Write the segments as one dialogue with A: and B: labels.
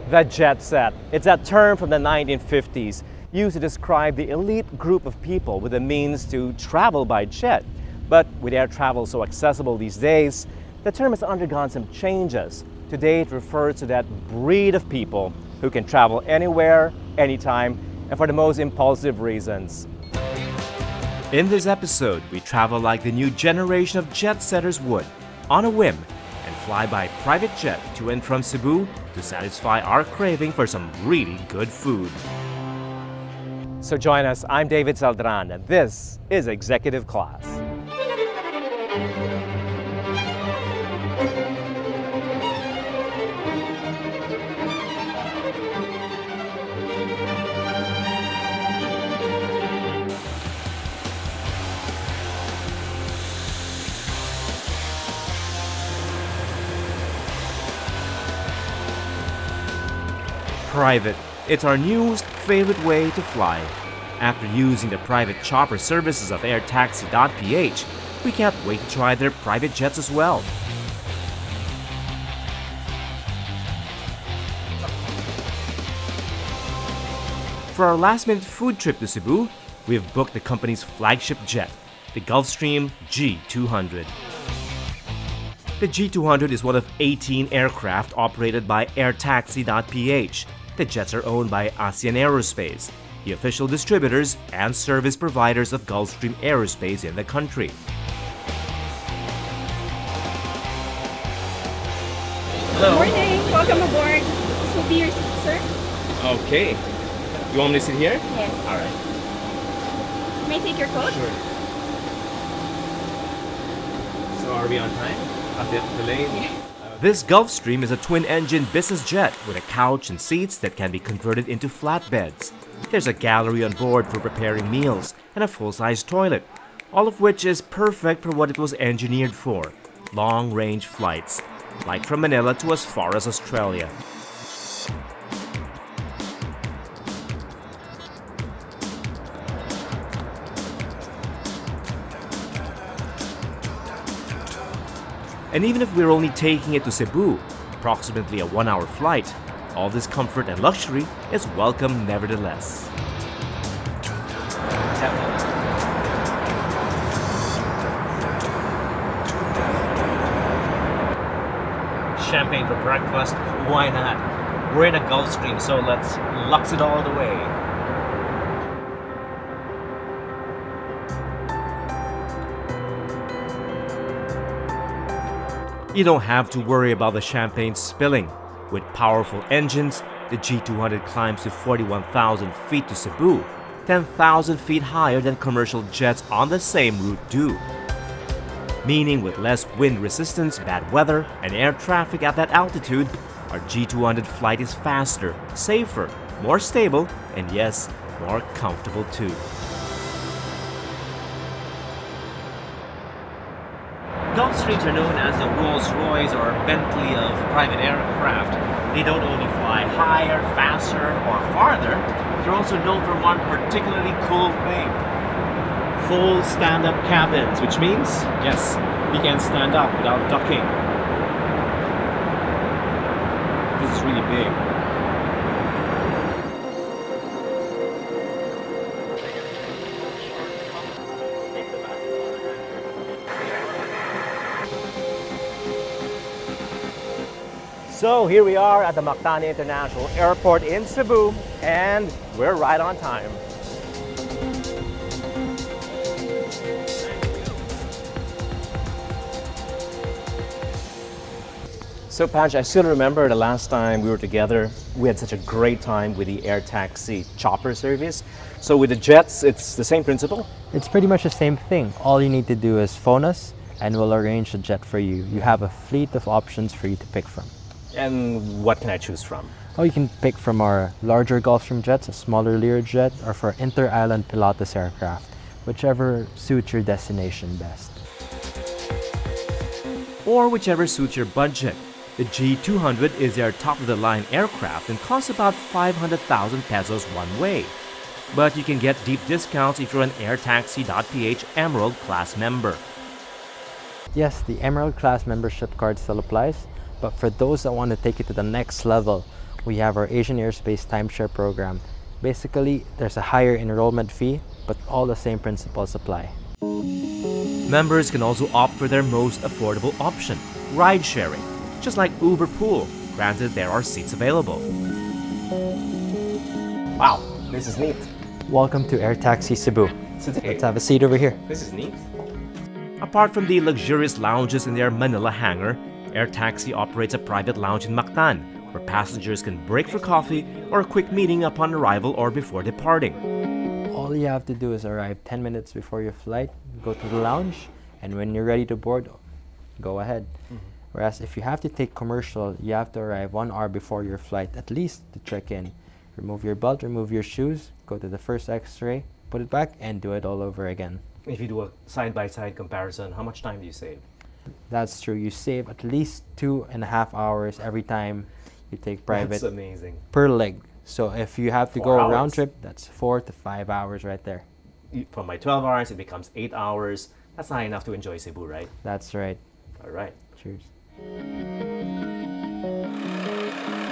A: The jet set. It's a term from the 1950s used to describe the elite group of people with the means to travel by jet. But with air travel so accessible these days, the term has undergone some changes. Today it refers to that breed of people who can travel anywhere, anytime, and for the most impulsive reasons. In this episode, we travel like the new generation of jet setters would, on a whim, and fly by private jet to and from Cebu to satisfy our craving for some really good food. So join us, I'm David Celdran, and this is Executive Class. Private. It's our newest favorite way to fly. After using the private chopper services of AirTaxi.PH, we can't wait to try their private jets as well. For our last-minute food trip to Cebu, we have booked the company's flagship jet, the Gulfstream G200. The G200 is one of 18 aircraft operated by AirTaxi.PH. The jets are owned by ASEAN Aerospace, the official distributors and service providers of Gulfstream Aerospace in the country.
B: Hello. Good morning. Welcome aboard. This will be your seat, sir.
A: Okay. You want me to sit here?
B: Yes.
A: All right.
B: May I take your coat?
A: Sure. So are we on time? A bit delayed?
B: Yeah.
A: This Gulfstream is a twin-engine business jet with a couch and seats that can be converted into flatbeds. There's a gallery on board for preparing meals and a full-size toilet, all of which is perfect for what it was engineered for, long-range flights, like from Manila to as far as Australia. And even if we're only taking it to Cebu, approximately a 1-hour flight, all this comfort and luxury is welcome nevertheless. Champagne for breakfast, why not? We're in a Gulfstream, so let's lux it all the way. You don't have to worry about the champagne spilling. With powerful engines, the G200 climbs to 41,000 feet to Cebu, 10,000 feet higher than commercial jets on the same route do. Meaning with less wind resistance, bad weather, and air traffic at that altitude, our G200 flight is faster, safer, more stable, and yes, more comfortable too. Gulfstreams are known as the Rolls-Royce or Bentley of private aircraft. They don't only fly higher, faster, or farther, they're also known for one particularly cool thing. Full stand-up cabins, which means, yes, you can stand up without ducking. This is really big. So here we are at the Mactan International Airport in Cebu, and we're right on time. So Panch, I still remember the last time we were together, we had such a great time with the AirTaxi chopper service. So with the jets, it's the same principle?
C: It's pretty much the same thing. All you need to do is phone us and we'll arrange a jet for you. You have a fleet of options for you to pick from.
A: And what can I choose from?
C: Oh, you can pick from our larger Gulfstream jets, a smaller Learjet, or for inter-island Pilatus aircraft, whichever suits your destination best.
A: Or whichever suits your budget. The G200 is their top-of-the-line aircraft and costs about 500,000 pesos one way. But you can get deep discounts if you're an AirTaxi.PH Emerald class member.
C: Yes, the Emerald class membership card still applies, but for those that want to take it to the next level, We have our Asian Airspace timeshare program. Basically, there's a higher enrollment fee, but all the same principles apply.
A: Members can also opt for their most affordable option, ride sharing, just like Uber Pool, granted there are seats available. Wow, this is neat.
C: Welcome to AirTaxi Cebu. Let's have a seat over here.
A: This is neat. Apart from the luxurious lounges in their Manila hangar, AirTaxi operates a private lounge in Mactan, where passengers can break for coffee or a quick meeting upon arrival or before departing.
C: All you have to do is arrive 10 minutes before your flight, go to the lounge, and when you're ready to board, go ahead. Whereas if you have to take commercial, you have to arrive 1 hour before your flight at least to check in. Remove your belt, remove your shoes, go to the first x-ray, put it back, and do it all over again.
A: If you do a side-by-side comparison, how much time do you save?
C: That's true. You save at least 2.5 hours every time you take private.
A: That's amazing.
C: Per leg. So if you have to
A: 4
C: go a
A: hours.
C: round trip, that's 4 to 5 hours right there.
A: From my 12 hours, it becomes 8 hours. That's not enough to enjoy Cebu, right?
C: That's right.
A: All right.
C: Cheers.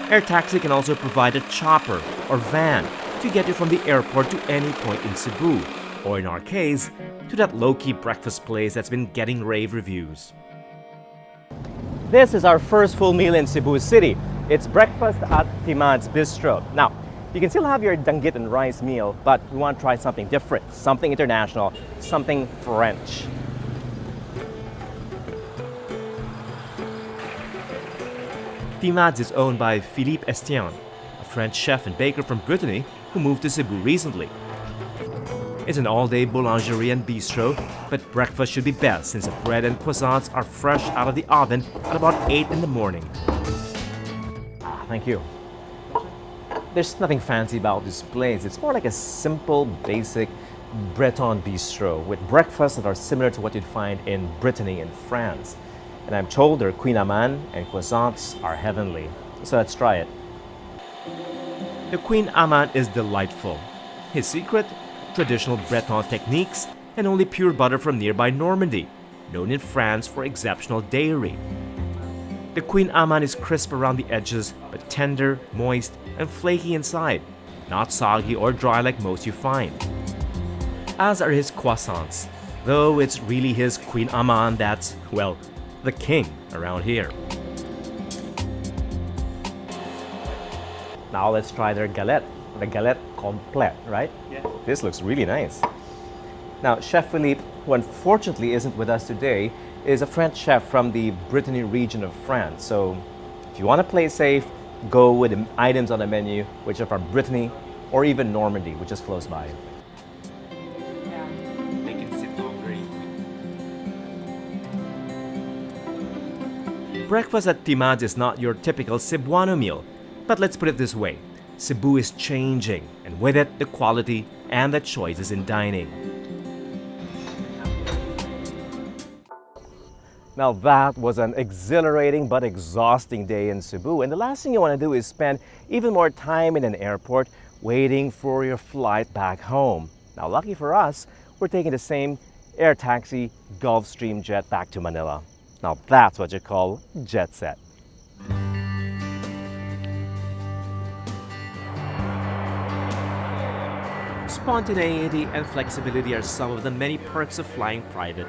A: AirTaxi can also provide a chopper or van to get you from the airport to any point in Cebu, or in our case, to that low-key breakfast place that's been getting rave reviews. This is our first full meal in Cebu City. It's breakfast at Timad's Bistro. Now, you can still have your danggit and rice meal, but we want to try something different, something international, something French. Timad's is owned by Philippe Estienne, a French chef and baker from Brittany who moved to Cebu recently. It's an all-day boulangerie and bistro, but breakfast should be best since the bread and croissants are fresh out of the oven at about 8 in the morning. Thank you. There's nothing fancy about this place. It's more like a simple, basic Breton bistro with breakfasts that are similar to what you'd find in Brittany and France. And I'm told their Queen Amman and croissants are heavenly. So let's try it. The Queen Amman is delightful. His secret? Traditional Breton techniques and only pure butter from nearby Normandy, known in France for exceptional dairy. The Queen Amman is crisp around the edges, but tender, moist, and flaky inside, not soggy or dry like most you find. As are his croissants, though it's really his Queen Amman that's, well, the king around here. Now let's try their galette, the galette complète, right? Yeah. This looks really nice. Now, Chef Philippe, who unfortunately isn't with us today, is a French chef from the Brittany region of France. So if you want to play safe, go with the items on the menu, which are from Brittany or even Normandy, which is close by.
B: Yeah.
A: They can sit down very quick. Breakfast at Timad's is not your typical Cebuano meal, but let's put it this way. Cebu is changing, and with it, the quality and the choices in dining. Now that was an exhilarating but exhausting day in Cebu, and the last thing you want to do is spend even more time in an airport waiting for your flight back home. Now lucky for us, we're taking the same AirTaxi Gulfstream jet back to Manila. Now that's what you call jet set. Spontaneity and flexibility are some of the many perks of flying private.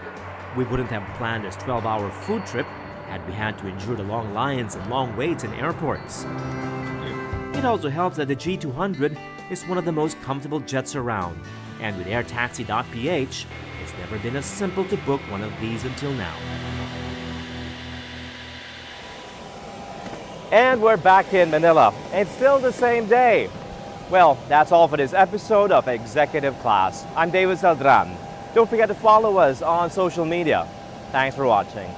A: We wouldn't have planned this 12-hour food trip had we had to endure the long lines and long waits in airports. It also helps that the G200 is one of the most comfortable jets around, and with AirTaxi.PH, it's never been as simple to book one of these until now. And we're back in Manila. It's still the same day. Well, that's all for this episode of Executive Class. I'm Celdran. Don't forget to follow us on social media. Thanks for watching.